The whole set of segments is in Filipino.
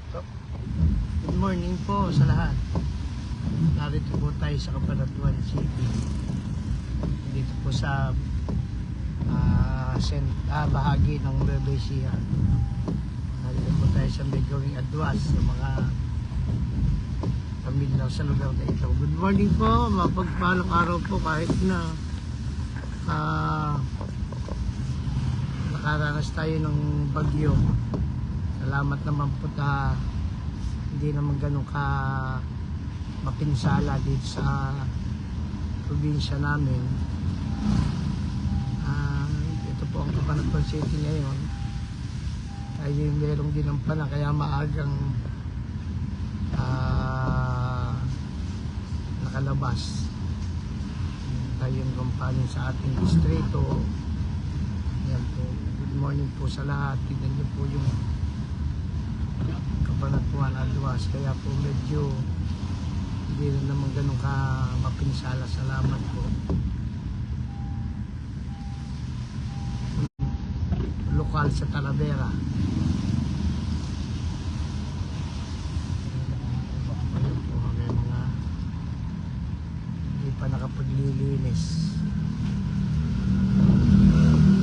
Good morning po sa lahat. Narito po tayo sa Cabanatuan City. Dito po sa bahagi ng Nueva Ecija. Narito po tayo sa may gawing adwas sa mga pamilya sa lugar na ito. Good morning po, mapagpalang araw po kahit na nakaranas tayo ng bagyo. Salamat naman po hindi naman ganun ka mapinsala dito sa probinsya namin. Ito po ang Cabanatuan City ngayon. Tayo merong ginampanan kaya maagang nakalabas. Tayo yung gampanin sa ating distrito. Yan po. Good morning po sa lahat. Tignan niyo po yung Cabanatuan Adwas, kaya po medyo hindi na naman ganun ka mapinsala. Salamat po. Lokal sa Talavera. Ayun po, may mga hindi pa nakapaglilinis.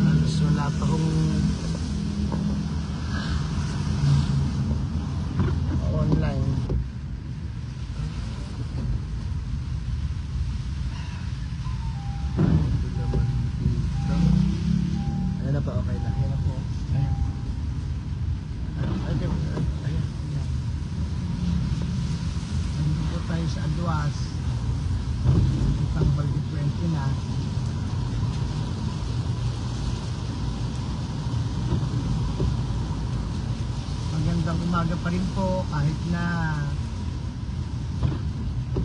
Alas wala pa kong online. Ayan na ba? Okay na. Ayan na po. Ayan. Ayan. Nandito po tayo sa Adwas. Itang Baldi 20 na. Magandang umaga pa rin po kahit na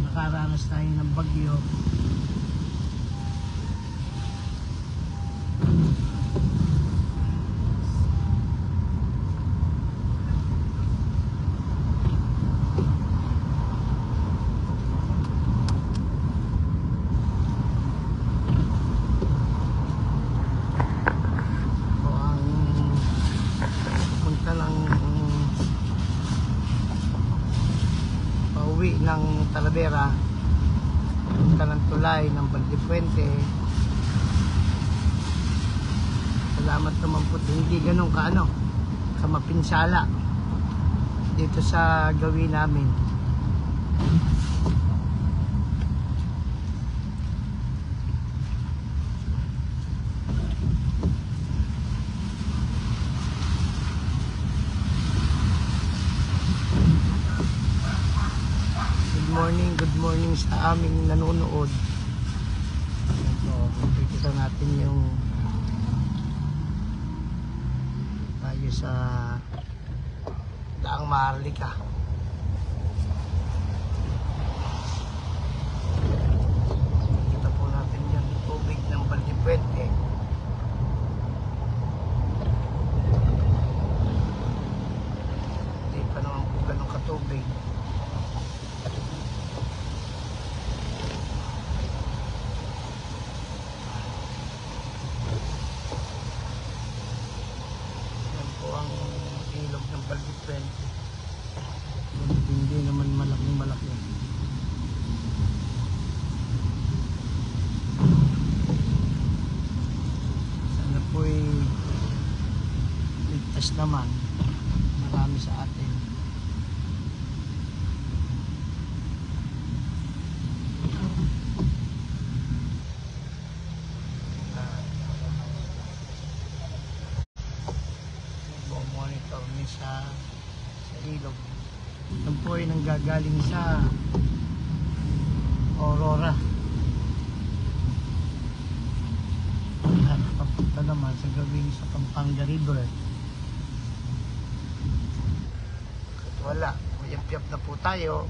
nakaranas tayo ng bagyo. Pauwi ng Talavera, punta ng tulay ng Baldi Puente. Salamat naman po, hindi ganun ka mapinsala dito sa gawin namin. Good morning sa aming nanonood. Ito, makikita natin yung tayo sa Daang Maharlika. Kita po natin yung tubig ng Baldi Puente. Hindi pa naman po ganun katubig. Ilog ng Baldi Puente. Hindi naman malaki. Sana po'y ligtas naman. Marami sa atin. Monitor ni sa ilog. Ito po ay nanggagaling sa Aurora at papunta naman sa gawing sa Pampanga River. At wala, mayap-yap na po tayo.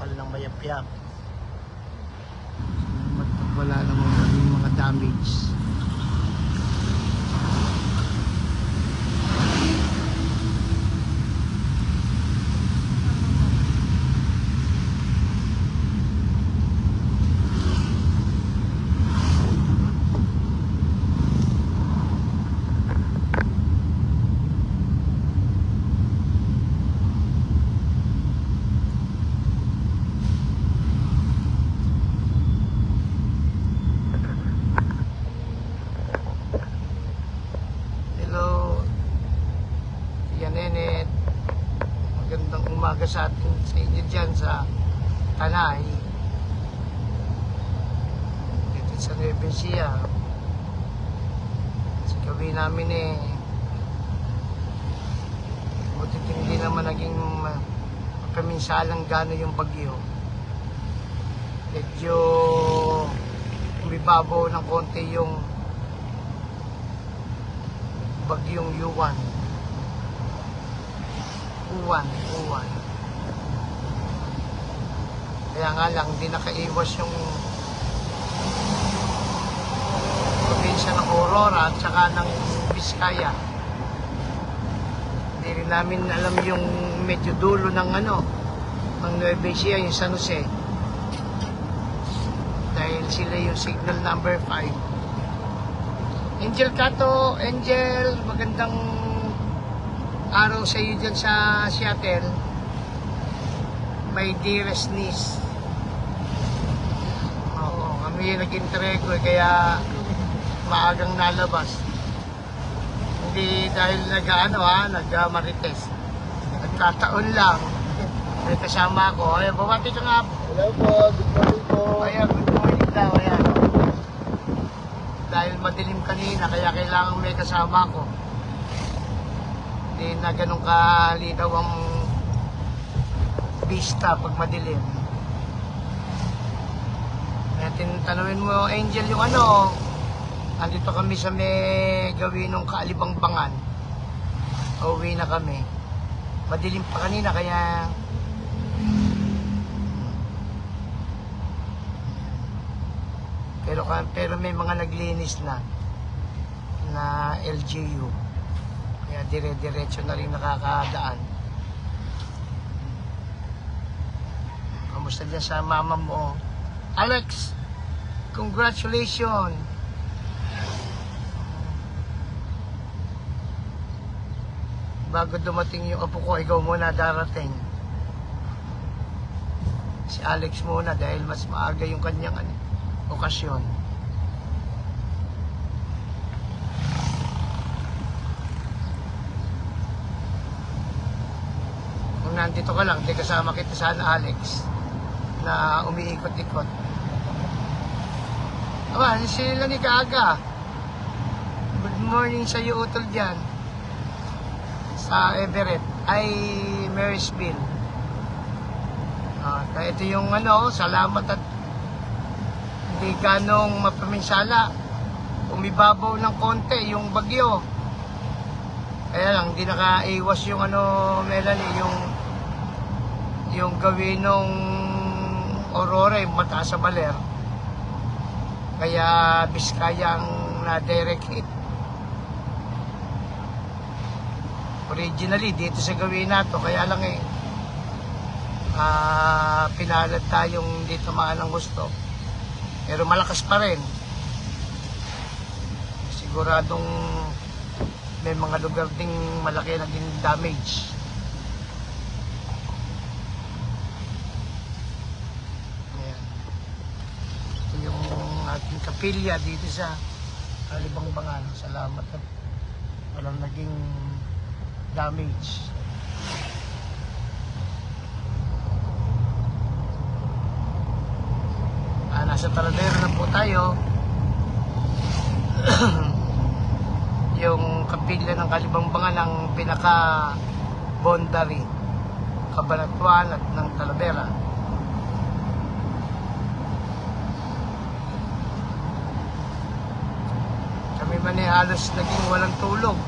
Ng mayap-yap. Wala namang mga damage. umaga sa atin, sa inyo dyan sa Tanay. Dito sa Nueva Ecija. Kasi gawin namin butit hindi naman naging kaminsalang gano yung bagyo. Medyo umibabaw ng konti yung bagyong Uwan. Kaya nga lang, hindi nakaiwas yung probinsya ng Aurora at saka ng Vizcaya. Hindi rin namin alam yung medyo dulo ng ng Nueva Ecija, yung San Jose. Dahil sila yung signal number 5. Angel Cato, Angel, magandang araw sa iyo dyan sa Seattle. My dearest niece. Oo, kami yung nag-interego kaya maagang nalabas. Hindi dahil nag-marites. Nagkataon lang. May kasama ako. Ayan, bumati ka nga. Hello po, good morning po. Ayan, good morning daw. Ayan. Dahil madilim kanina, kaya kailangan may kasama ko. Hindi na ganun kalinaw ang vista pag madilim. Kaya tanawin mo, Angel, yung andito kami sa may gawin ng Kaalibangbangan. Uuwi na kami. Madilim pa kanina, kaya pero may mga naglinis na LGU. Kaya dire-diretso na rin nakakadaan. Kamusta dyan sa mama mo? Alex, congratulations! Bago dumating yung apo ko, ikaw muna darating. Si Alex muna dahil mas maaga yung kanyang okasyon. Kung nandito ka lang, di kasama kita sana, Alex, na umiikot-ikot. Aba, sila ni Kaaga. Good morning sa iyo, utol dyan sa Everett ay Marysville. Ito yung salamat at hindi ganong mapaminsala. Umibabaw ng konti yung bagyo. Kaya lang, hindi nakaiwas yung Melanie, yung gawin ng Aurora, yung mataas sa baler. Kaya Vizcaya ang na-direct hit. Originally, dito sa gawin nato, kaya lang pinalad tayong dito maalang gusto. Pero malakas pa rin. Siguradong may mga lugar ding malaki na din damage. Ayan. Ito yung ating kapilya dito sa Kaalibangbangan. Salamat at walang naging damage. Nasa Talavera na po tayo. Yung kapilya ng Kaalibangbangan ng pinaka-boundary, Cabanatuan at ng Talavera. Kami man halos naging walang tulog.